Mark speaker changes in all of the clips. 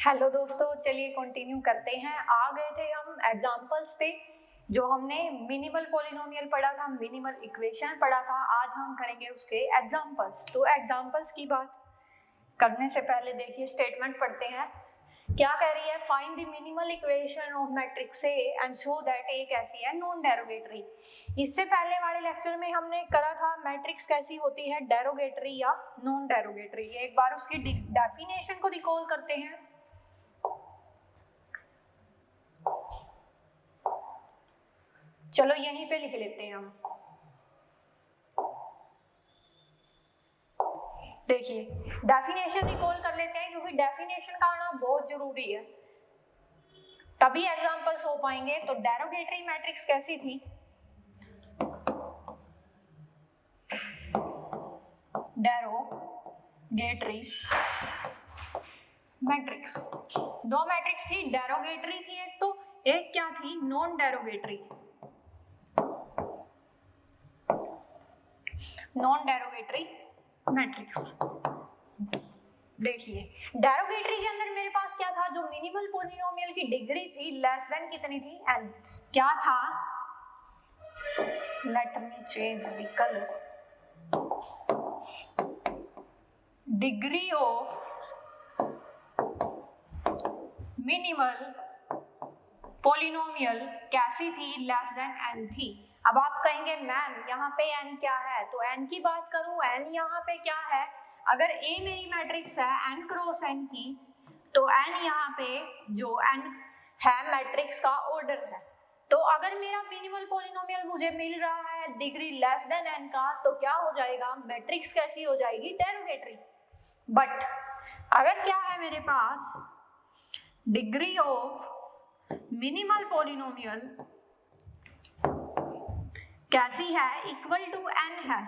Speaker 1: Hello दोस्तों, चलिए continue करते हैं। आ गए थे हम एग्जांपल्स पे। जो हमने मिनिमल पॉलिनोमियल पढ़ा था, मिनिमल इक्वेशन पढ़ा था, आज हम करेंगे उसके एग्जांपल्स। तो एग्जांपल्स की बात करने से पहले देखिए स्टेटमेंट पढ़ते हैं। क्या कह रही है? Find the minimal equation of matrix A and show that A कैसी है, नॉन डेरोगेटरी। इससे पहले वाले लेक्चर में हमने करा था मैट्रिक्स कैसी होती है, डेरोगेटरी या नॉन डेरोगेटरी। एक बार उसकी डेफिनेशन को रिकॉल करते हैं। चलो यहीं पे लिख लेते हैं हम। देखिए डेफिनेशन रिकॉल कर लेते हैं, क्योंकि डेफिनेशन का आना बहुत जरूरी है, तभी एग्जांपल्स हो पाएंगे। तो डेरोगेटरी मैट्रिक्स कैसी थी? डेरोगेटरी मैट्रिक्स, दो मैट्रिक्स थी, डेरोगेटरी थी एक, तो एक क्या थी, non derogatory. Non derogatory matrix. देखिए डेरोगेटरी के अंदर मेरे पास क्या था, जो मिनिमल पॉलिनोमियल की डिग्री थी लेस देन कितनी थी, n। क्या था? Let me change the colour. Degree of minimal polynomial कैसी थी, लेस देन n थी। अब आप कहेंगे मैम यहाँ पे n क्या है, तो n की बात करूं, n यहाँ पे क्या है? अगर A मेरी मैट्रिक्स है n क्रॉस n की, तो n यहाँ पे जो n है मैट्रिक्स का ऑर्डर है। तो अगर मेरा मिनिमल पॉलिनोमियल मुझे मिल रहा है डिग्री लेस देन n का, तो क्या हो जाएगा, मैट्रिक्स कैसी हो जाएगी, डेरोगेटरी। बट अगर क्या है मेरे पास, डिग्री ऑफ मिनिमल पॉलिनोमियल कैसी है, इक्वल टू n है।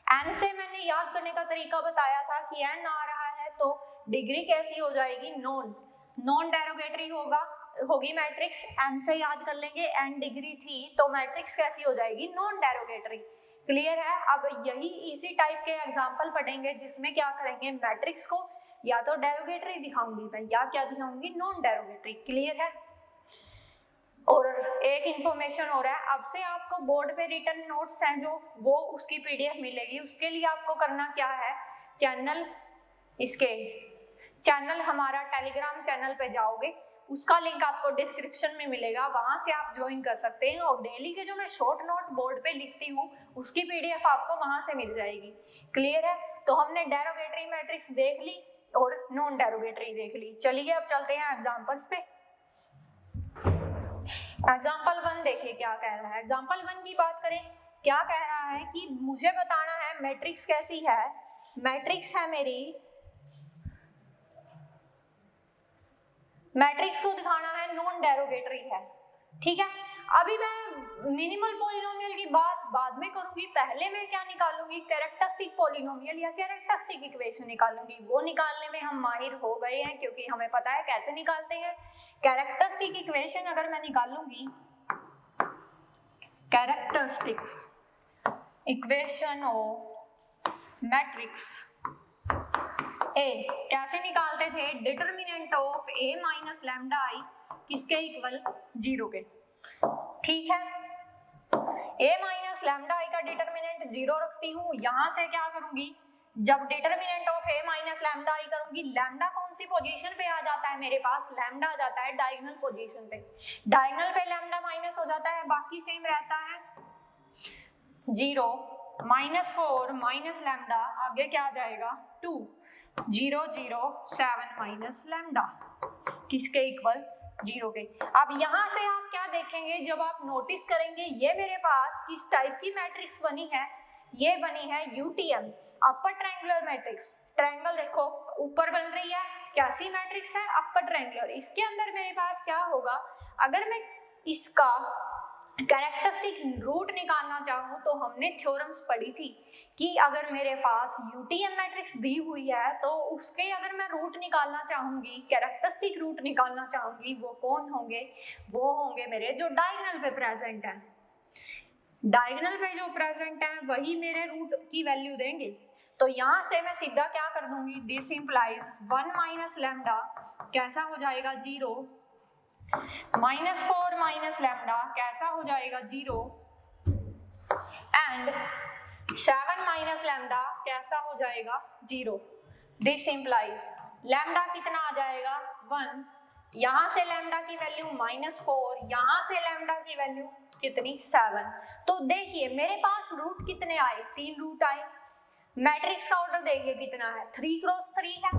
Speaker 1: n से मैंने याद करने का तरीका बताया था कि n आ रहा है तो डिग्री कैसी हो जाएगी, नॉन डेरोगेटरी होगी मैट्रिक्स। n से याद कर लेंगे, n डिग्री थी तो मैट्रिक्स कैसी हो जाएगी, नॉन डेरोगेटरी। क्लियर है? अब यही इसी टाइप के एग्जांपल पढ़ेंगे जिसमें क्या करेंगे, मैट्रिक्स को या तो डेरोगेटरी दिखाऊंगी मैं, या क्या दिखाऊंगी, नॉन डेरोगेटरी। क्लियर है? और एक इंफॉर्मेशन हो रहा है, अब से आपको बोर्ड पे रिटन नोट्स हैं जो, वो उसकी पीडीएफ मिलेगी। उसके लिए आपको करना क्या है, चैनल हमारा टेलीग्राम चैनल पे जाओगे, उसका लिंक आपको डिस्क्रिप्शन में मिलेगा, वहां से आप ज्वाइन कर सकते हैं। और डेली के जो मैं शॉर्ट नोट बोर्ड पे लिखती हूँ, उसकी पीडीएफ आपको वहां से मिल जाएगी। क्लियर है? तो हमने डेरोगेटरी मैट्रिक्स देख ली और नॉन डेरोगेटरी देख ली। चलिए अब चलते हैं एग्जाम्पल्स पे। एग्जाम्पल 1 देखिए क्या कह रहा है। एग्जाम्पल 1 की बात करें, क्या कह रहा है कि मुझे बताना है मैट्रिक्स कैसी है। मैट्रिक्स है मेरी, मैट्रिक्स को दिखाना है नॉन डेरोगेटरी है। ठीक है, अभी मैं मिनिमल पॉलिनोमियल की बात बाद में करूंगी, पहले मैं क्या निकालूंगी, कैरेक्टरिस्टिक पॉलिनोमियल या कैरेक्टरिस्टिक इक्वेशन निकालूंगी। वो निकालने में हम माहिर हो गए हैं, क्योंकि हमें पता है कैसे निकालते हैं। कैरेक्टरिस्टिक इक्वेशन अगर मैं निकालूंगी, characteristics equation of matrix A कैसे निकालते थे, determinant of A minus lambda I किसके इक्वल, 0 के। ठीक है, a माइनस लैम्डा आई का डिटरमिनेंट 0 रखती हूँ। यहां से क्या करूंगी, जब determinant of a minus lambda I करूंगी, लैम्डा कौन सी पोजीशन पे आ जाता है मेरे पास, लैम्डा आ जाता है डायगोनल पोजीशन पे। डायगोनल पे लैम्डा माइनस हो जाता है, बाकी सेम रहता है 0 -4 माइनस लैम्डा, आगे क्या आ जाएगा 2, 0 0 7 माइनस लैम्डा किसके इक्वल, 0 के। अब यहां से आप क्या देखेंगे, जब आप नोटिस करेंगे, ये मेरे पास किस टाइप की मैट्रिक्स बनी है, ये बनी है UTM, upper triangular matrix. Triangle देखो ऊपर बन रही है, कैसी मैट्रिक्स है, अपर ट्रायंगुलर। इसके अंदर मेरे पास क्या होगा, अगर मैं इसका कैरेक्टरिस्टिक रूट निकालना चाहूँ, तो हमने थ्योरम्स पढ़ी थी कि अगर मेरे पास यूटीएम मैट्रिक्स दी हुई है तो उसके अगर मैं रूट निकालना चाहूंगी, कैरेक्टरिस्टिक रूट निकालना चाहूंगी, वो कौन होंगे, वो होंगे मेरे जो डायगोनल पे प्रेजेंट है। डायगोनल पे जो प्रेजेंट है वही मेरे रूट की वैल्यू देंगे। तो यहाँ से मैं सीधा क्या कर दूंगी, दिस इंप्लाइज 1 माइनस लैम्डा कैसा हो जाएगा 0, -4 माइनस लैम्डा कैसा हो जाएगा 0, एंड 7 माइनस लैम्डा कैसा हो जाएगा 0। दिस इंप्लाइज लैम्डा कितना आ जाएगा 1, यहाँ से लैम्डा की वैल्यू -4, यहाँ से लैम्डा की वैल्यू कितनी 7। तो देखिए मेरे पास रूट कितने आए, 3 रूट आए। मैट्रिक्स का ऑर्डर देखिए कितना है, 3 क्रॉस 3 है,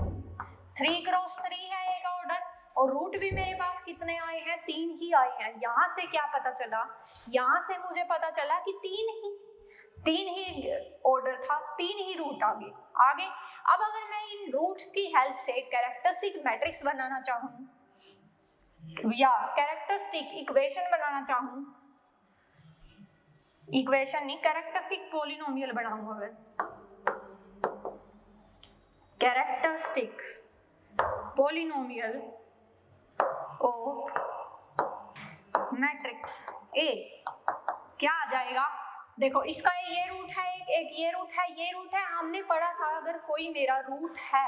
Speaker 1: 3 क्रॉस 3 है एक ऑर्डर, और रूट भी मेरे पास कितने आए हैं, 3 ही आए हैं। यहाँ से क्या पता चला, यहाँ से मुझे पता चला कि 3 ही ऑर्डर था, 3 ही रूट आगे। अब अगर मैं इन रूट्स की हेल्प से कैरेक्टरिस्टिक मैट्रिक्स बनाना चाहूँ या कैरेक्टरिस्टिक इक्वेशन बनाना चाहूँ, इक्वेशन नहीं कैरेक्टरिस्टिक पॉलिनोमियल बनाऊंगा मैं, कैरेक्टरिस्टिक्स पॉलिनोमियल ऑफ मैट्रिक्स ए क्या आ जाएगा। देखो इसका ये रूट है, एक ये रूट है, ये रूट है। हमने पढ़ा था अगर कोई मेरा रूट है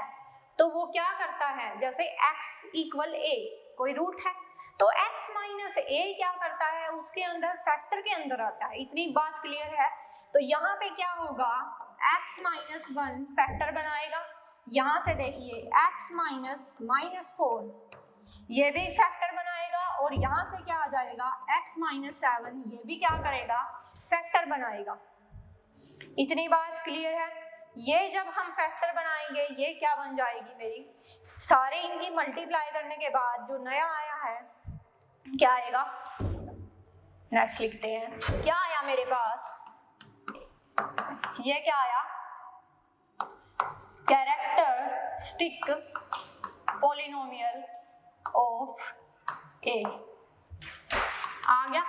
Speaker 1: तो वो क्या करता है, जैसे x इक्वल a कोई रूट है तो x माइनस a क्या करता है, उसके अंदर फैक्टर के अंदर आता है। इतनी बात क्लियर है। तो यहाँ पे क्या होगा, x माइनस 1 फैक्टर बनाएगा। यहाँ से देखिए x माइनस -4 ये भी फैक्टर बनाएगा, और यहाँ से क्या आ जाएगा x माइनस 7 ये भी क्या करेगा, फैक्टर बनाएगा। इतनी बात क्लियर है। ये जब हम फैक्टर बनाएंगे ये क्या बन जाएगी मेरी, सारे इनकी मल्टीप्लाई करने के बाद जो नया आया है क्या आएगा, नेक्स्ट लिखते हैं। क्या आया मेरे पास, ये क्या आया, कैरेक्टरिस्टिक पॉलिनोमियल ऑफ ए आ गया।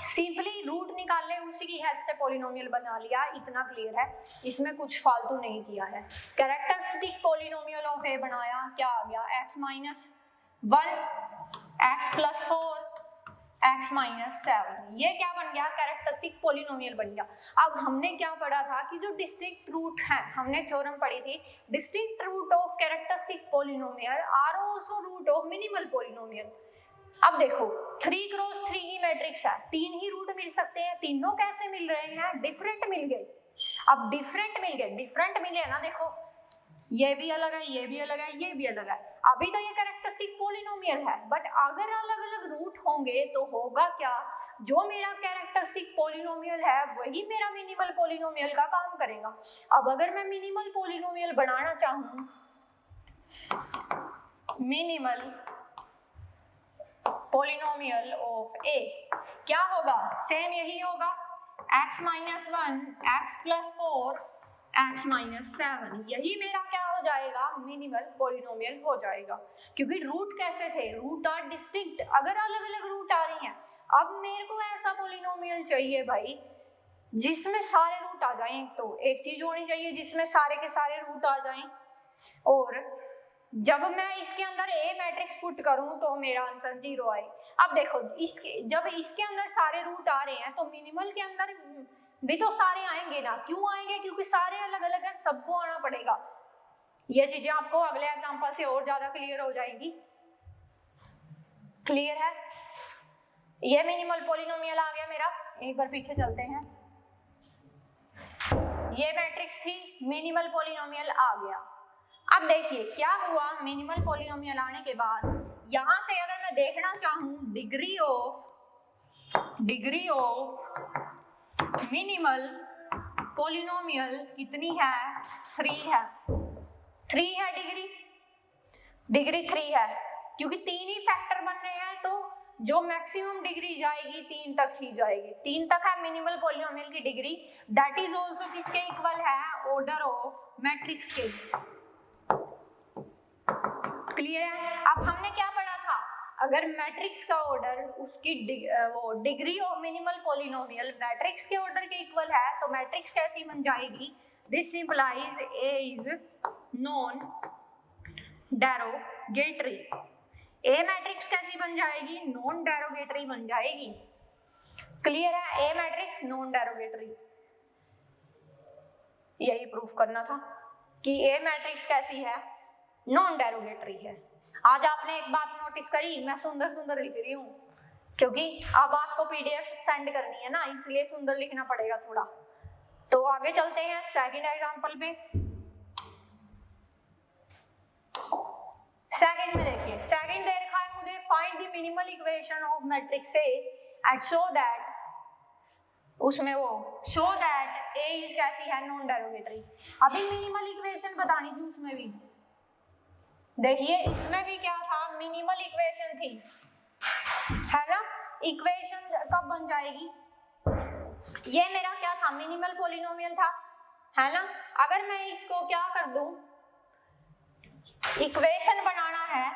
Speaker 1: सिंपली रूट निकाल ले, उसी की हेल्प से पॉलिनोमियल बना लिया, इतना क्लियर है, इसमें कुछ फालतू नहीं किया है। कैरेक्टरिस्टिक पॉलिनोमियल ऑफ ए बनाया, क्या आ गया, x minus 1 x plus 4 x minus 7 ये क्या बन गया, कैरेक्टरिस्टिक पॉलिनोमियल बन गया। अब हमने क्या पढ़ा था कि जो डिस्टिंक्ट रूट है, हमने थ्योरम पढ़ी थी, distinct root of characteristic polynomial are also root of minimal polynomial. अब देखो 3 क्रॉस 3 की मैट्रिक्स है, 3 ही रूट मिल सकते हैं, तीनों कैसे मिल रहे हैं, डिफरेंट मिल गए। अब डिफरेंट मिले ना, देखो ये भी अलग है, ये भी अलग है, ये भी अलग है। अभी तो ये कैरेक्टरिस्टिक पॉलिनोमियल है, बट अगर अलग अलग रूट होंगे तो होगा क्या, जो मेरा कैरेक्टरिस्टिक पॉलिनोमियल है वही मेरा मिनिमल पॉलिनोमियल का काम करेगा। अब अगर मैं मिनिमल पॉलिनोमियल बनाना चाहूँ, मिनिमल पॉलिनोमियल ऑफ ए क्या होगा, सेम यही होगा, x minus 1 x plus 4 x minus 7 यही मेरा क्या हो जाएगा, मिनिमल पॉलिनोमियल हो जाएगा। क्योंकि रूट कैसे थे, रूट आर डिस्टिंक्ट, अगर अलग अलग रूट आ रही हैं। अब मेरे को ऐसा पॉलिनोमियल चाहिए भाई जिसमें सारे रूट आ जाएं, तो एक चीज होनी चाहिए जिसमें सारे के सारे रूट आ जाएं, और जब मैं इसके अंदर ए मैट्रिक्स पुट करूं तो मेरा आंसर 0 आए। अब देखो जब इसके अंदर सारे रूट आ रहे हैं तो मिनिमल के अंदर भी तो सारे आएंगे ना, क्यों आएंगे, क्योंकि सारे अलग अलग हैं, सबको आना पड़ेगा। ये चीजें आपको अगले एग्जांपल से और ज्यादा क्लियर हो जाएंगी। क्लियर है, ये मिनिमल पॉलिनोमियल आ गया मेरा। एक बार पीछे चलते हैं, ये मैट्रिक्स थी, मिनिमल पॉलिनोमियल आ गया। अब देखिए क्या हुआ, मिनिमल पॉलिनोमियल आने के बाद यहां से अगर मैं देखना चाहूं डिग्री ऑफ मिनिमल पॉलिनोमियल कितनी है, 3 है, 3 है डिग्री 3 है, क्योंकि 3 ही फैक्टर बन रहे हैं, तो जो मैक्सिमम डिग्री जाएगी 3 तक ही जाएगी, 3 तक है मिनिमल पॉलिनोमियल की डिग्री। दैट इज आल्सो किसके इक्वल है, ऑर्डर ऑफ मैट्रिक्स के। क्लियर है। अब हमने क्या पढ़ा था, अगर मैट्रिक्स का ऑर्डर उसकी degree of minimal polynomial matrix के ऑर्डर के इक्वल है तो मैट्रिक्स कैसी बन जाएगी, this implies A is non derogatory. A matrix कैसी बन जाएगी, नॉन डेरोगेटरी बन जाएगी। क्लियर है, ए मैट्रिक्स नॉन डेरोगेटरी, यही प्रूफ करना था। कि ए मैट्रिक्स कैसी है, नॉन डेरोगेटरी है। आज आपने एक बात नोटिस करी, मैं सुंदर सुंदर लिख रही हूँ क्योंकि अब आपको पीडीएफ सेंड करनी है ना, इसलिए सुंदर लिखना पड़ेगा थोड़ा। तो आगे चलते हैं सेकंड एग्जांपल पे। सेकंड में देखिए, सेकंड दे रखा है मुझे find the minimal equation of matrix A and show that, उसमें वो शो दैट ए इज कैसी है, नॉन डेरोगेटरी। अभी मिनिमल इक्वेशन बतानी थी उसमें भी, देखिए इसमें भी क्या था, मिनिमल इक्वेशन थी, है ना। इक्वेशन कब बन जाएगी, ये मेरा क्या था, मिनिमल पॉलिनोमियल था, है ना। अगर मैं इसको क्या कर दूं, इक्वेशन बनाना है,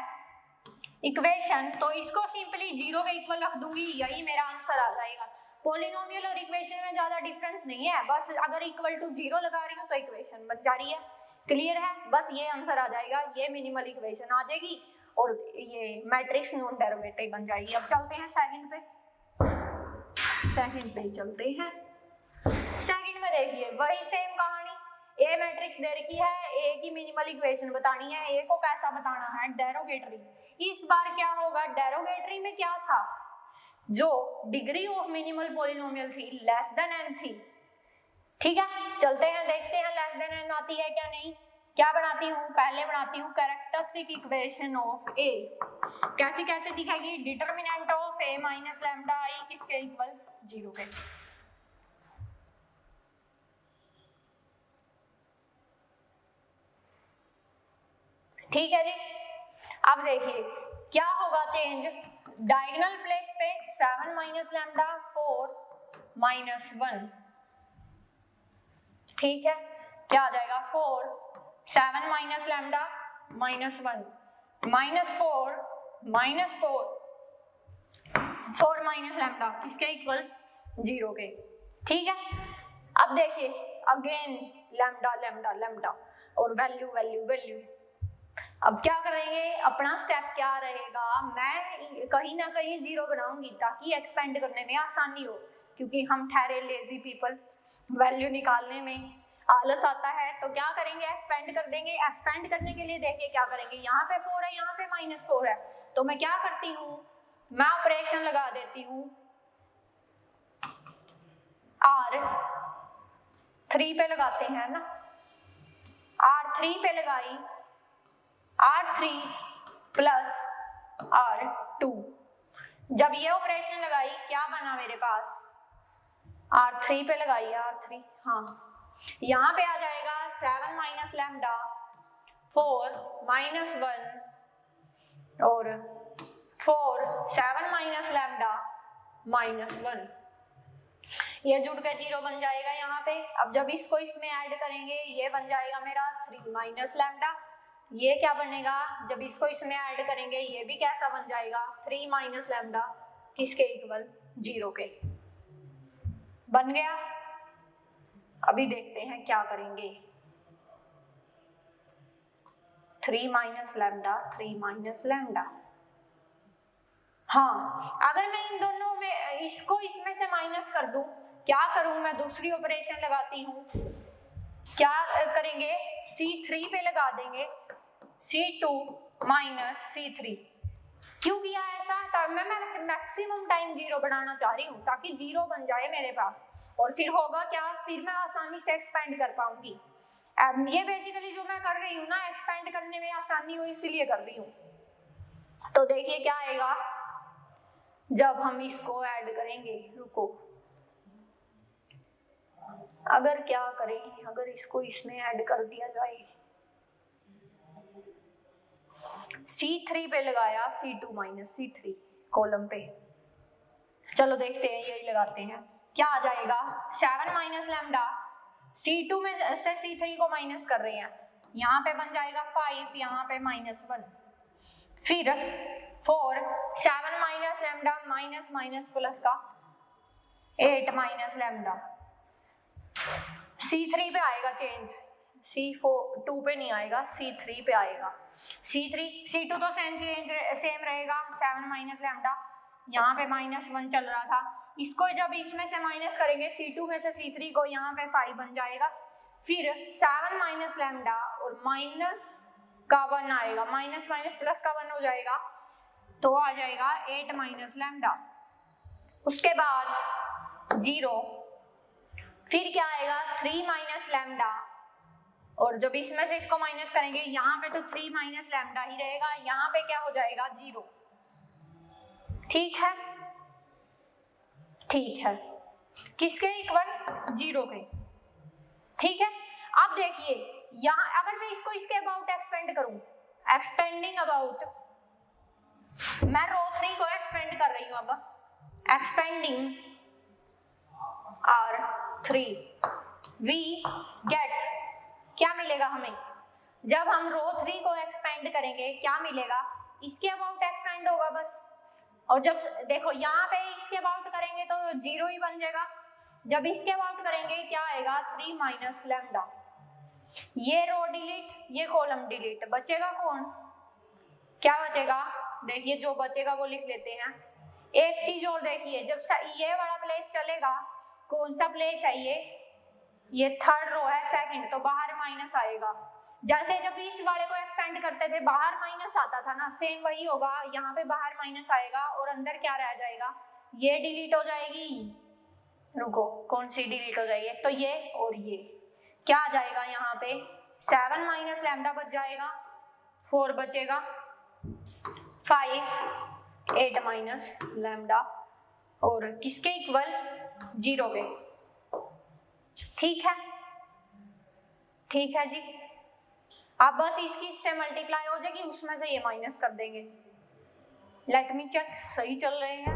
Speaker 1: इक्वेशन, तो इसको सिंपली 0 के इक्वल रख दूंगी, यही मेरा आंसर आ जाएगा। पॉलिनोमियल और इक्वेशन में ज्यादा डिफरेंस नहीं है, बस अगर इक्वल टू 0 लगा रही हूँ तो इक्वेशन बन जा रही है। क्लियर है, बस ये आंसर आ जाएगा, ये मिनिमल इक्वेशन आ जाएगी और ये मैट्रिक्स नॉन डेरोगेटरी बन जाएगी। अब चलते हैं सेकंड पे, सेकंड पे चलते हैं। सेकंड में देखिए वही सेम कहानी, ए मैट्रिक्स दे रखी है, ए की मिनिमल इक्वेशन बतानी है, ए को कैसा बताना है, डेरोगेटरी। इस बार क्या होगा, डेरोगेटरी में क्या था, जो डिग्री ऑफ मिनिमल पॉलिनोमियल थी लेस देन n थी। ठीक है, चलते हैं देखते हैं लेस देन n आती है क्या नहीं। क्या बनाती हूँ, पहले बनाती हूँ कैरेक्टरिस्टिक इक्वेशन ऑफ ए। कैसी कैसे दिखेगी, determinant of A minus lambda I किसके इक्वल, 0 के। ठीक है जी, अब देखिए क्या होगा चेंज, डायगोनल प्लेस पे 7 माइनस लैम्डा 4 माइनस 1, ठीक है, क्या आ जाएगा 4 7 minus lambda minus 1 minus 4 minus 4 minus lambda किसके इक्वल, 0 के। ठीक है, अब देखिए अगेन लैम्डा लैम्डा लैम्डा और वैल्यू वैल्यू वैल्यू। अब क्या करेंगे, अपना स्टेप क्या रहेगा, मैं कहीं ना कहीं 0 बनाऊंगी ताकि एक्सपेंड करने में आसानी हो, क्योंकि हम ठहरे लेजी पीपल, वैल्यू निकालने में आलस आता है। तो क्या करेंगे, एक्सपेंड कर देंगे। एक्सपेंड करने के लिए देखिए क्या करेंगे, यहाँ पे 4 है, यहाँ पे -4 है, तो मैं क्या करती हूँ, मैं ऑपरेशन लगा देती हूँ, R3 पे लगाते हैं ना, R3 पे लगाई, R3 प्लस R2, जब ये ऑपरेशन लगाई क्या बना मेरे पास, R3 पे लगाई R3, हाँ, यहाँ पे आ जाएगा 7 माइनस लैम्डा 4 माइनस 1 और 4 7 माइनस लैम्डा माइनस 1, ये जुड़ के 0 बन जाएगा यहाँ पे। अब जब इसको इसमें ऐड करेंगे ये बन जाएगा मेरा 3 माइनस लैम्डा, ये क्या बनेगा, जब इसको इसमें ऐड करेंगे ये भी कैसा बन जाएगा, 3 माइनस लैम्डा किसके इक्वल, 0 के। बन गया। अभी देखते हैं क्या करेंगे, 3 माइनस लैम्डा 3 माइनस लैम्डा, हाँ, अगर मैं इन दोनों में इसको इसमें से माइनस कर दूं, क्या करूं, मैं दूसरी ऑपरेशन लगाती हूँ, क्या करेंगे, C3 पे लगा देंगे, C2 माइनस C3। क्यों किया ऐसा, मैं मैक्सिमम टाइम 0 बनाना चाह रही हूँ ताकि 0 बन जाए मेरे पास, और फिर होगा क्या, फिर मैं आसानी से एक्सपेंड कर पाऊंगी। ये बेसिकली जो मैं कर रही हूँ ना, एक्सपेंड करने में आसानी हो इसीलिए कर रही हूँ। तो देखिए क्या आएगा जब हम इसको ऐड करेंगे, रुको, अगर क्या करें, अगर इसको इसमें ऐड कर दिया जाए, C3 पे लगाया, C2 माइनस C3 कॉलम पे, चलो देखते हैं, यही लगाते हैं, क्या आ जाएगा, 7 माइनस लैम्डा, C2 में से C3 को माइनस कर रहे हैं, यहाँ पे बन जाएगा 5, यहाँ पे -1, फिर 4 7 minus lambda minus minus plus का 8 माइनस लैम्डा, C3 पे आएगा चेंज, C2 पे नहीं आएगा, C3 पे आएगा, C2 तो सेम रहेगा, 7 माइनस लैम्डा, यहाँ पे -1 चल रहा था, इसको जब इसमें से माइनस करेंगे, C2 में से C3 को, यहाँ पे 5 बन जाएगा, फिर 7 माइनस लैम्डा और माइनस का 1 आएगा, माइनस माइनस प्लस का 1 हो जाएगा तो आ जाएगा 8 माइनस लैम्डा। उसके बाद 0, फिर क्या आएगा 3 माइनस लैम्डा, और जब इसमें से इसको माइनस करेंगे यहाँ पे तो 3 माइनस लैम्डा ही रहेगा, यहाँ पे क्या हो जाएगा 0। ठीक है, ठीक है, किसके इक्वल 0 के। ठीक है, अब देखिए यहाँ अगर मैं इसको इसके अबाउट एक्सपेंड करूं, एक्सपेंडिंग अबाउट, मैं रो 3 को एक्सपेंड कर रही हूं, अब एक्सपेंडिंग R3 वी गेट, क्या मिलेगा हमें जब हम रो 3 को एक्सपेंड करेंगे, क्या मिलेगा, इसके अबाउट एक्सपेंड होगा बस, और जब देखो यहाँ पे इसके अबाउट करेंगे तो 0 ही बन जाएगा, जब इसके अबाउट करेंगे क्या आएगा 3 माइनस लैम्डा। ये रो डिलीट, ये कॉलम डिलीट, बचेगा कौन, क्या बचेगा, देखिए जो बचेगा वो लिख लेते हैं। एक चीज और देखिए, जब ये वाला प्लेस चलेगा, कौन सा प्लेस है ये थर्ड रो है, सेकंड, तो बाहर माइनस आएगा। जैसे जब इस वाले को एक्सपेंड करते थे बाहर माइनस आता था ना, सेम वही होगा, यहाँ पे बाहर माइनस आएगा और अंदर क्या रह जाएगा, ये डिलीट हो जाएगी, रुको कौन सी डिलीट हो जाएगी, तो ये और ये क्या आ जाएगा, यहाँ पे 7 माइनस लैम्डा बच जाएगा, 4 बचेगा, 5 8 माइनस लैम्डा, और किसके इक्वल 0 के। ठीक है, ठीक है जी, अब बस इसकी इससे मल्टीप्लाई हो जाएगी, उसमें से ये माइनस कर देंगे। लेट मी चेक, सही चल रहे हैं,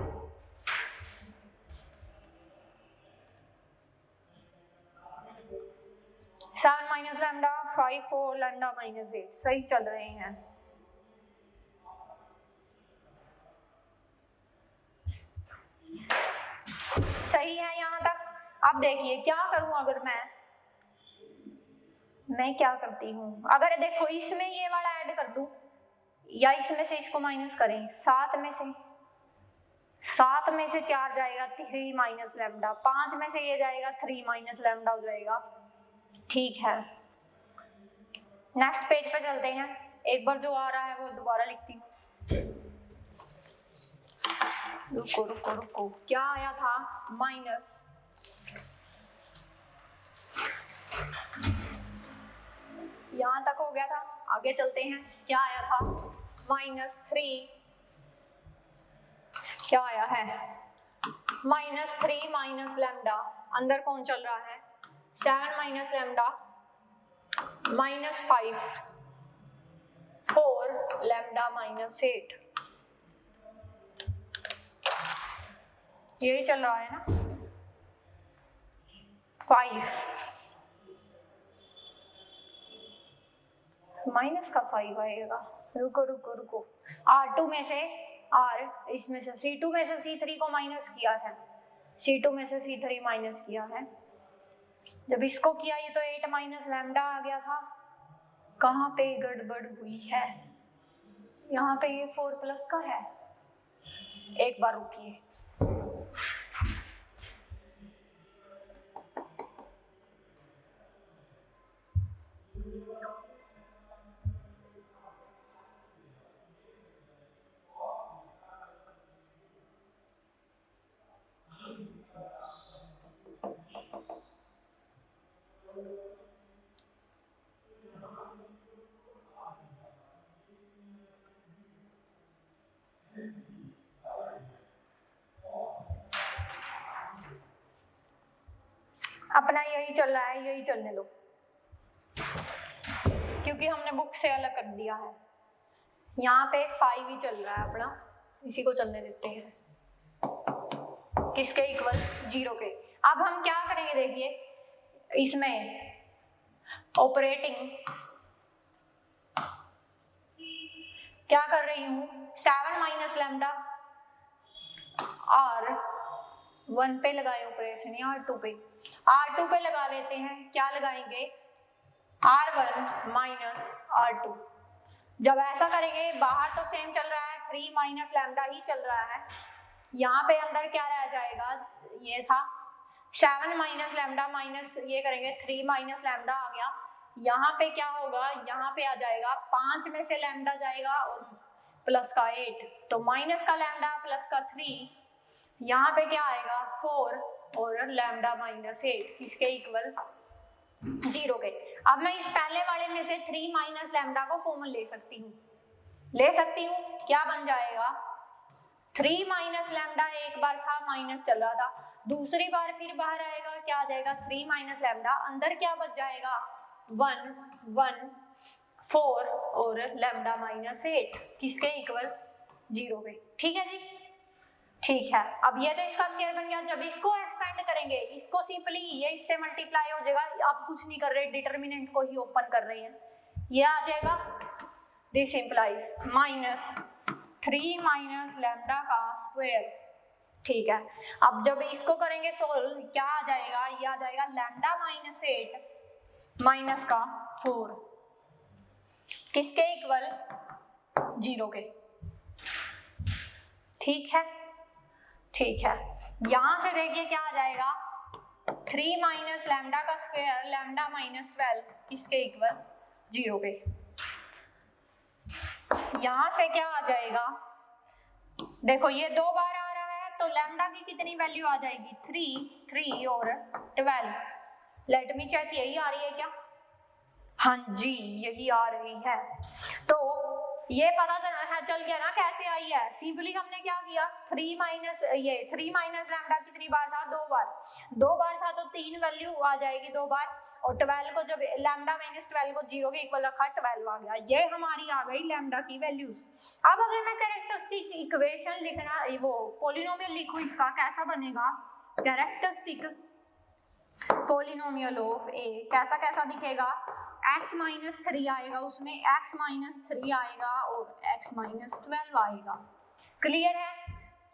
Speaker 1: seven minus lambda 5 4 lambda minus 8, सही चल रहे हैं। सही है यहाँ तक। अब देखिए क्या करूं, अगर मैं क्या करती हूँ, अगर देखो इसमें ये वाला ऐड कर दूं या इसमें से इसको माइनस करें, 7 में से 4 जाएगा 3 माइनस लैम्डा, 5 में से ये जाएगा 3 माइनस लैम्डा हो जाएगा। ठीक है, नेक्स्ट पेज पे चलते हैं, एक बार जो आ रहा है वो दोबारा लिखती हूँ। रुको रुको रुको, क्या आया था, माइनस, यहाँ तक हो गया था, आगे चलते हैं, क्या आया था -3, क्या आया है -3 माइनस लैम्डा, अंदर कौन चल रहा है 7 माइनस लैम्डा, -5 4 लैम्डा -8, यही चल रहा है ना, 5 माइनस का 5 आएगा, रुको रुको रुको, R2 में से R, इसमें से C2 में से C3 को माइनस किया है, C2 में से C3 माइनस किया है, जब इसको किया ये तो 8 माइनस लैम्डा आ गया था, कहाँ पे गड़बड़ हुई है, यहाँ पे ये 4 प्लस का है, एक बार रुकिए, अपना यही चल रहा है, यही चलने दो, क्योंकि हमने बुक से अलग कर दिया है, यहाँ पे 5 ही चल रहा है अपना, इसी को चलने देते हैं, किसके इक्वल 0 के। अब हम क्या करेंगे, देखिए इसमें ऑपरेटिंग क्या कर रही हूँ, 7 माइनस लैम्डा और 1 पे लगाए ऑपरेशन, या R2 पे लगा लेते हैं, क्या लगाएंगे R1 माइनस R2, जब ऐसा करेंगे बाहर तो सेम चल रहा है, 3 माइनस लैम्डा ही चल रहा है, यहाँ पे अंदर क्या रह जाएगा, ये था 7 माइनस लैम्डा माइनस ये करेंगे 3 माइनस लैम्डा आ गया। यहाँ पे क्या होगा, यहाँ पे आ जाएगा 5 में से लैम्डा जाएगा और प्लस का 8, तो माइनस का लैम्डा प्लस का 3, यहाँ पे क्या आएगा 4 और लैम्डा माइनस 8 किसके इक्वल 0 के। अब मैं इस पहले वाले में से 3 माइनस लैम्डा को कॉमन ले सकती हूँ, क्या बन जाएगा 3 माइनस लैम्डा, एक बार था माइनस चल रहा था, दूसरी बार फिर बाहर आएगा, क्या आ जाएगा 3 माइनस लैम्डा, अंदर क्या बच जाएगा 1 1 4 और लैम्डा माइनस 8 किसके इक्वल 0 के। ठीक है जी, ठीक है। अब ये तो इसका स्क्वायर बन गया। जब इसको एक्सपेंड करेंगे, इसको सिंपली ये इससे मल्टीप्लाई हो जाएगा, आप कुछ नहीं कर रहे, डिटरमिनेंट को ही ओपन कर रहे हैं, ये आ जाएगा this implies minus 3 minus lambda का स्क्वायर। ठीक है, अब जब इसको करेंगे सोल्व, क्या आ जाएगा, ये आ जाएगा लैम्डा माइनस 8 माइनस का 4 किसके इक्वल 0 के। ठीक है, ठीक है। यहां से देखिए क्या आ जाएगा 3 माइनस लैम्डा का स्क्वायर लैम्डा माइनस 12 किसके इक्वल 0 के। यहां से क्या आ जाएगा, देखो ये 2 बार आ रहा है तो लैम्डा की कितनी वैल्यू आ जाएगी 3 और 12। लेट मी चेक, यही आ रही है क्या, हाँ जी यही आ रही है। तो ये पता चल गया ना कैसे आई है। सिंपली हमने क्या किया 3 माइनस लैम्डा कितनी बार था 2 बार था तो 3 वैल्यू आ जाएगी 2 बार, और 12 को जब लैम्डा माइनस 12 को 0 के इक्वल रखा 12 आ गया, ये हमारी आ गई लैम्डा की वैल्यूज। अब अगर मैं कैरेक्टरिस्टिक इक्वेशन लिखना, वो पॉलिनोमियल लिखूं, इसका कैसा बनेगा कैरेक्टरिस्टिक पॉलिनोमियल ऑफ ए, कैसा दिखेगा, x माइनस 3 आएगा, उसमें x माइनस 3 आएगा और x माइनस 12 आएगा। क्लियर है,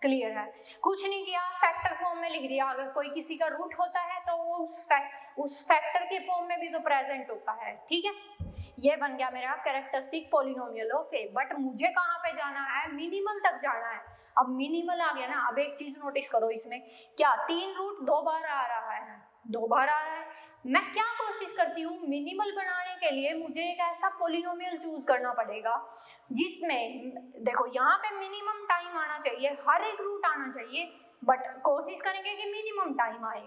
Speaker 1: क्लियर है। कुछ नहीं किया, फैक्टर फॉर्म में लिख दिया। अगर कोई किसी का रूट होता है तो वो उस फैक्टर के फॉर्म में भी तो प्रेजेंट होता है। ठीक है, ये बन गया मेरा characteristic polynomial of A. But मुझे कहाँ पे जाना है, मिनिमल तक जाना है। अब मिनिमल आ गया ना, अब एक चीज नोटिस करो, इसमें क्या 3 रूट 2 बार आ रहा है, 2 बार आ रहा है। मैं क्या कोशिश करती हूँ, मिनिमल बनाने के लिए मुझे एक ऐसा पॉलिनोमियल चूज करना पड़ेगा जिसमें देखो यहाँ पे मिनिमम टाइम आना चाहिए, हर एक रूट आना चाहिए, बट कोशिश करेंगे कि मिनिमम टाइम आए।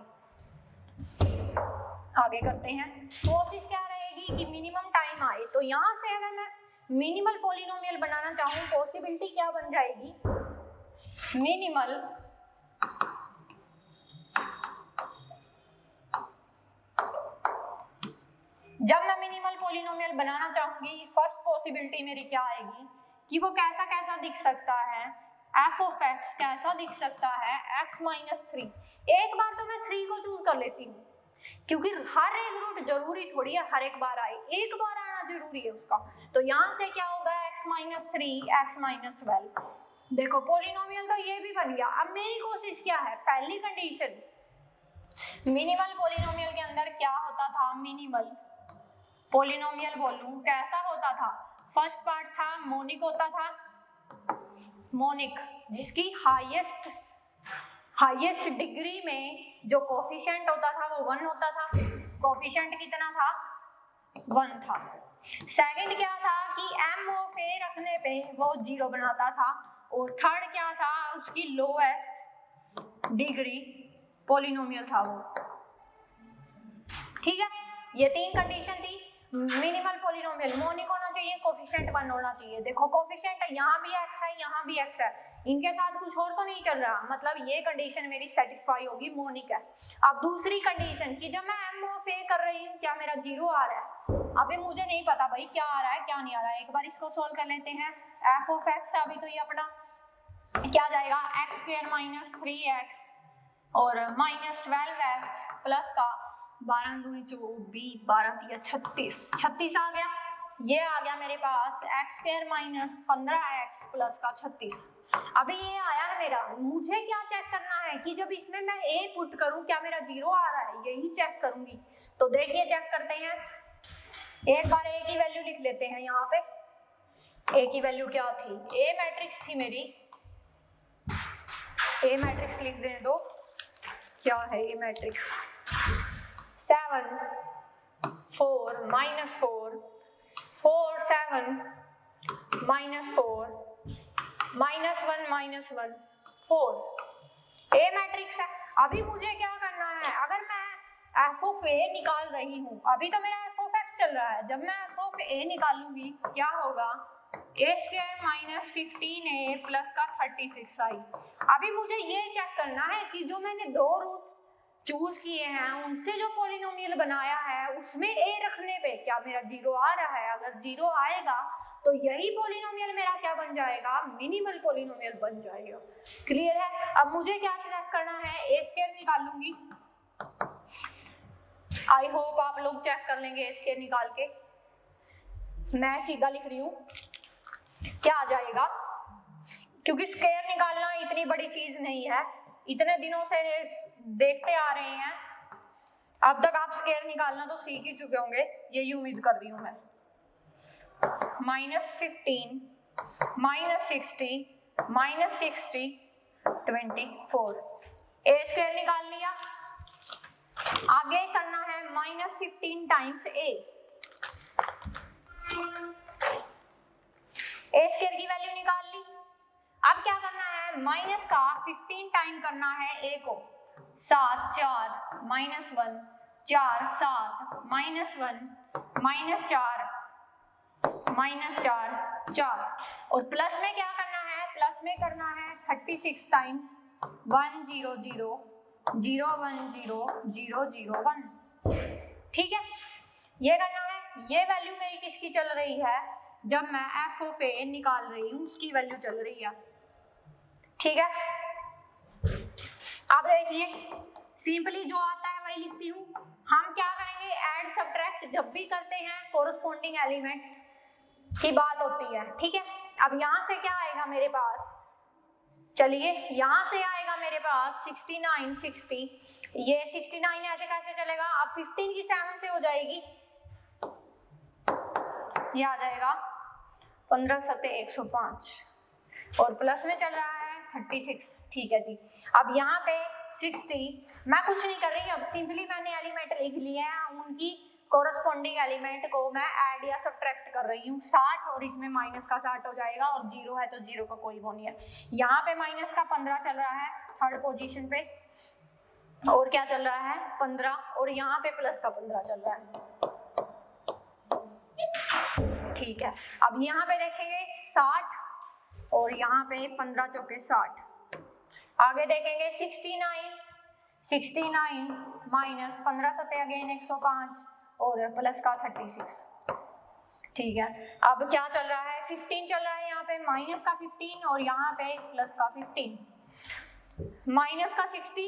Speaker 1: आगे करते हैं, कोशिश क्या रहेगी कि मिनिमम टाइम आए। तो यहाँ से अगर मैं मिनिमल पॉलिनोमियल बनाना चाहूँ, पॉसिबिलिटी क्या बन जाएगी, मिनिमल जब मैं मिनिमल पॉलिनोमियल बनाना चाहूंगी, फर्स्ट पॉसिबिलिटी मेरी क्या आएगी कि वो कैसा दिख सकता है, f ऑफ x कैसा दिख सकता है, x माइनस 3। एक बार तो मैं 3 को चूज कर लेती हूँ, क्योंकि हर एक रूट जरूरी थोड़ी है हर एक बार आए, एक बार आना जरूरी है उसका। तो यहाँ से क्या होगा x माइनस 3 x माइनस 12। देखो पॉलिनोमियल तो ये भी बन गया। अब मेरी कोशिश क्या है, पहली कंडीशन मिनिमल पॉलिनोमियल के अंदर क्या होता था, मिनिमल पॉलिनोमियल बोलूं कैसा होता था, फर्स्ट पार्ट था मोनिक होता था, मोनिक जिसकी हाईएस्ट डिग्री में जो कोफिशिएंट होता था वो 1 होता था। कोफिशिएंट कितना था, 1 था। सेकंड क्या था कि m ऑफ a रखने पे वो 0 बनाता था, और थर्ड क्या था, उसकी लोएस्ट डिग्री पॉलिनोमियल था वो। ठीक है, ये 3 कंडीशन थी। मिनिमल पॉलिनोमियल मोनिक होना चाहिए, कोफिशिएंट 1 होना चाहिए। देखो कोफिशिएंट यहाँ भी x है, यहाँ भी x है, इनके साथ कुछ और तो नहीं चल रहा, मतलब ये कंडीशन मेरी सेटिस्फाई होगी, मोनिक है। अब दूसरी कंडीशन कि जब मैं m ऑफ a कर रही हूँ, क्या मेरा 0 आ रहा है, अभी मुझे नहीं पता भाई क्या आ रहा है क्या नहीं आ रहा है। एक बार इसको सोल्व कर लेते हैं। f ऑफ x अभी तो ये अपना क्या जाएगा, x स्क्वायर माइनस 3x और माइनस 12x प्लस का 12 दूनी 24, 12 दिया 36 आ गया। ये आ गया मेरे पास x square minus 15x plus का 36। अभी ये आया ना मेरा, मुझे क्या चेक करना है कि जब इसमें मैं a पुट करूं क्या मेरा 0 आ रहा है, यही चेक करूंगी। तो देखिए चेक करते हैं, एक बार a की वैल्यू लिख लेते हैं। यहाँ पे a की वैल्यू क्या थी, a मैट्रिक्स थी मेरी, a मैट्रिक्स लिख देने दो। क्या है ये मैट्रिक्स, 7 4 -4 4 7 -4 -1 -1 4 ए मैट्रिक्स है। अभी मुझे क्या करना है, अगर मैं एफ ऑफ ए निकाल रही हूँ, अभी तो मेरा एफ ऑफ एक्स चल रहा है, जब मैं एफ ऑफ ए निकालूंगी क्या होगा, ए स्क्वायर माइनस 15a प्लस का 36i। अभी मुझे ये चेक करना है कि जो मैंने दो रूट चूज किए हैं उनसे जो पॉलिनोमियल बनाया है उसमें ए रखने पे क्या मेरा जीरो आ रहा है, अगर जीरो आएगा तो यही पॉलिनोमियल मेरा क्या बन जाएगा, मिनिमल पॉलिनोमियल बन जाएगा। क्लियर है। अब मुझे क्या सिलेक्ट करना है, ए स्क्वायर निकाल लूंगी। आई होप आप लोग चेक कर लेंगे ए स्क्वायर निकाल के। मैं सीधा लिख रही हूँ, क्या आ जाएगा, क्योंकि स्क्वायर निकालना इतनी बड़ी चीज नहीं है, इतने दिनों से देखते आ रहे हैं, अब तक आप स्क्वायर निकालना तो सीख ही चुके होंगे, यही उम्मीद कर रही हूं मैं। -15 -60 -60 24 ए स्क्वायर निकाल लिया। आगे करना है -15 टाइम्स ए स्क्वायर की वैल्यू निकाल ली। अब क्या करना है, माइनस का 15 टाइम करना है ए को, 7 4 -1 4 7 -1 -4 -4 4 और प्लस में क्या करना है, प्लस में करना है 36 टाइम्स 1 0 0 0 1 0 0 0 1। ठीक है, ये करना है। ये वैल्यू मेरी किसकी चल रही है, जब मैं एफ ऑफ ए निकाल रही हूँ उसकी वैल्यू चल रही है। ठीक है, अब देखिए सिंपली जो आता है वही लिखती हूँ। हम क्या करेंगे, ऐड सब्ट्रैक्ट जब भी करते हैं कोरस्पॉन्डिंग एलिमेंट की बात होती है। ठीक है, अब यहाँ से क्या आएगा मेरे पास, चलिए यहाँ से आएगा मेरे पास 69 60, ये 69 ऐसे कैसे चलेगा, अब 15 की 7 से हो जाएगी, ये आ जाएगा 15 7 105 और प्लस में चल रहा है 36। ठीक है जी, अब यहाँ पे 60, मैं कुछ नहीं कर रही, अब सिंपली मैंने एलिमेंट लिख लिए हैं, उनकी कोरस्पॉन्डिंग एलिमेंट को मैं ऐड या सब्ट्रैक्ट कर रही हूँ। 60 और इसमें माइनस का 60 हो जाएगा और जीरो है तो जीरो का कोई वो नहीं है। यहाँ पे माइनस का 15 चल रहा है थर्ड पोजीशन पे, और क्या चल रहा है 15, और यहाँ पे प्लस का 15 चल रहा है। ठीक है, अब यहाँ पे देखेंगे 60 और यहाँ पे 15 चौके 60, आगे देखेंगे 69 माइनस 15 सते अगेन 105 और प्लस का 36। ठीक है, अब क्या चल रहा है, 15 चल रहा है, यहाँ पे माइनस का 15 और यहाँ पे प्लस का 15, माइनस का 60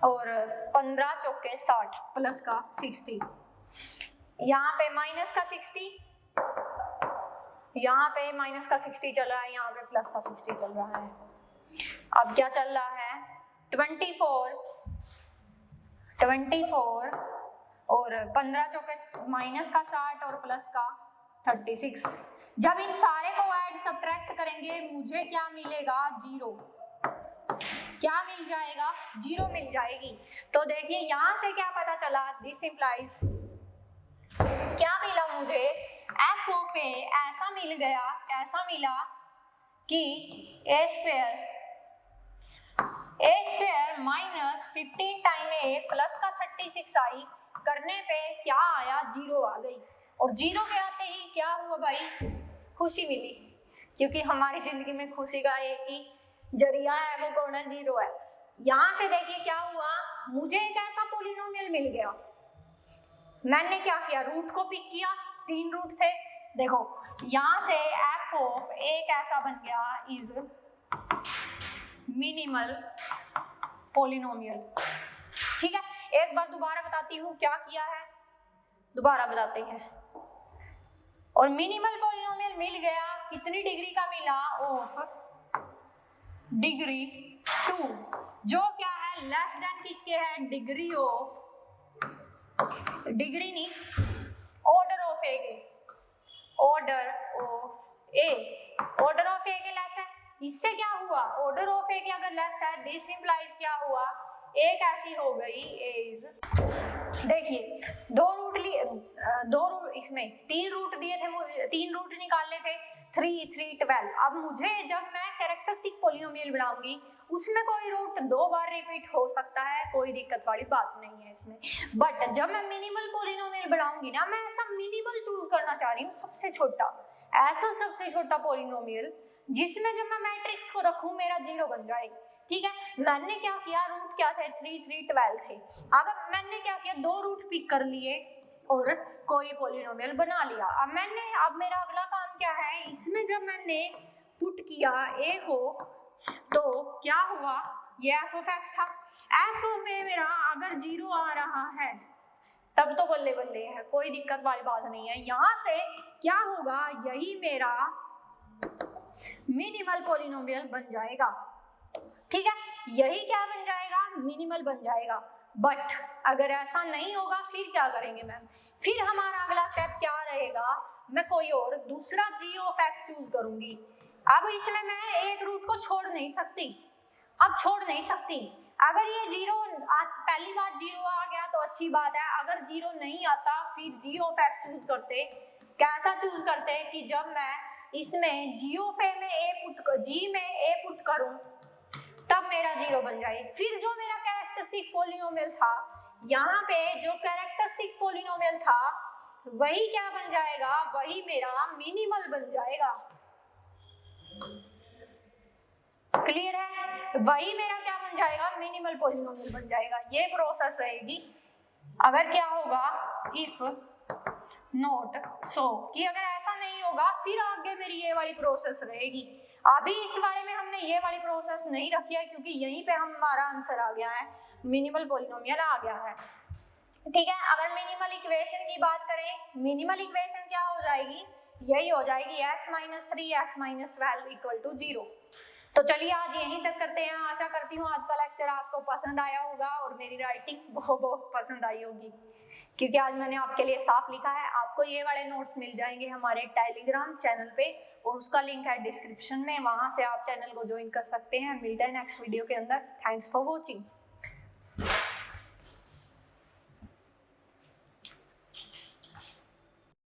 Speaker 1: और 15 चौके 60 प्लस का 60, यहाँ पे माइनस का 60, यहाँ पे माइनस का 60 चल रहा है, यहाँ पे प्लस का 60 चल रहा है। अब क्या चल रहा है 24 और 15 चौके माइनस का 60 और प्लस का 36। जब इन सारे को ऐड सब्ट्रैक्ट करेंगे मुझे क्या मिलेगा, जीरो। क्या मिल जाएगा, जीरो मिल जाएगी। तो देखिए यहाँ से क्या पता चला, दिस इंप्लाइज, क्या मिला मुझे, एफ ऑफ ए ऐसा मिल गया, कैसा मिला कि ए स्क्वायर माइनस 15 टाइम ए प्लस का 36i करने पे क्या आया, जीरो आ गई। और जीरो के आते ही क्या हुआ भाई, खुशी मिली, क्योंकि हमारी जिंदगी में खुशी का एक ही जरिया है, वो कौन है, जीरो है। यहाँ से देखिए क्या हुआ, मुझे एक ऐसा पॉलिनोमियल मिल गया, मैंने क्या किया, रूट को पिक किया, 3 रूट थे, देखो यहाँ से एफ ऑफ ए कैसा बन गया, इज मिनिमल पॉलिनोमियल। ठीक है, एक बार दोबारा बताती हूँ क्या किया है, दोबारा बताते हैं। और मिनिमल पॉलिनोमियल मिल गया, कितनी डिग्री का मिला, ऑफ डिग्री 2, जो क्या है लेस देन किसके है, डिग्री ऑफ, डिग्री नहीं, ऑर्डर ऑफ ए के, order of A, order of A के लेस है, इससे क्या हुआ, ऑर्डर ऑफ ए की अगर लेस है, दिस इंप्लाइज क्या हुआ, एक ऐसी हो गई इज, देखिए इसमें 3 रूट दिए थे, 3 रूट निकालने थे, 3, 3, 12। अब मुझे जब मैं कैरेक्टरिस्टिक पॉलिनोमियल बनाऊंगी उसमें कोई रूट 2 बार रिपीट हो सकता है, कोई दिक्कत वाली बात नहीं है इसमें। बट जब मैं मिनिमल पॉलिनोमियल बनाऊंगी ना, मैं ऐसा मिनिमल चूज करना चाह रही हूँ, सबसे छोटा, ऐसा सबसे छोटा पॉलिनोमियल जिसमें जब मैं मैट्रिक्स को रखूं मेरा 0 बन जाए। ठीक है, मैंने क्या किया, रूट क्या थे, 3, 3, 12 थे। अगर मैंने क्या किया, 2 रूट पिक कर लिए और कोई पॉलिनोमियल बना लिया। अब मेरा अगला काम क्या है, इसमें जब मैंने पुट किया a को, तो क्या हुआ, ये f of x था, f of a मेरा अगर 0 आ रहा है तब तो बल्ले बल्ले है, कोई दिक्कत वाली बात नहीं है। यहाँ से क्या होगा, यही मेरा मिनिमल पॉलिनोमियल बन जाएगा। ठीक है, यही क्या बन जाएगा, मिनिमल बन जाएगा। बट अगर ऐसा नहीं होगा फिर क्या करेंगे मैम, फिर हमारा अगला स्टेप क्या रहेगा, मैं कोई और दूसरा g of x चूज करूंगी। अब इसमें मैं एक रूट को छोड़ नहीं सकती, अब छोड़ नहीं सकती। अगर ये 0 पहली बात 0 आ गया तो अच्छी बात है, अगर 0 नहीं आता फिर g of x चूज करते। कैसा चूज करते कि जब मैं इसमें g of a में a पुट करूं तब मेरा 0 बन जाए। फिर जो मेरा कैरेक्टरिस्टिक पॉलिनोमियल था, यहाँ पे जो कैरेक्टरिस्टिक पॉलिनोमियल था वही क्या बन जाएगा, वही मेरा मिनिमल बन जाएगा। क्लियर है, वही मेरा क्या बन जाएगा, मिनिमल पॉलिनोमियल बन जाएगा। ये प्रोसेस रहेगी। अगर क्या होगा, इफ नॉट सो, कि अगर ऐसा नहीं होगा फिर आगे मेरी ये वाली प्रोसेस रहेगी। अभी इस वाले में हमने ये वाली प्रोसेस नहीं रखी है क्योंकि यहीं पे हमारा आंसर आ गया है, मिनिमल पॉलिनोमियल आ गया है। ठीक है, अगर मिनिमल इक्वेशन की बात करें, मिनिमल इक्वेशन क्या हो जाएगी, यही हो जाएगी x - 3 x - 12 = 0। तो चलिए आज यहीं तक करते हैं। आशा करती हूँ आज का लेक्चर आपको पसंद आया होगा और मेरी राइटिंग बहुत पसंद आई होगी, क्योंकि आज मैंने आपके लिए साफ लिखा है। आपको ये वाले नोट्स मिल जाएंगे हमारे टेलीग्राम चैनल पे और उसका लिंक है डिस्क्रिप्शन में, वहां से आप चैनल को ज्वाइन कर सकते हैं। मिलते हैं नेक्स्ट वीडियो के अंदर। Thanks for watching.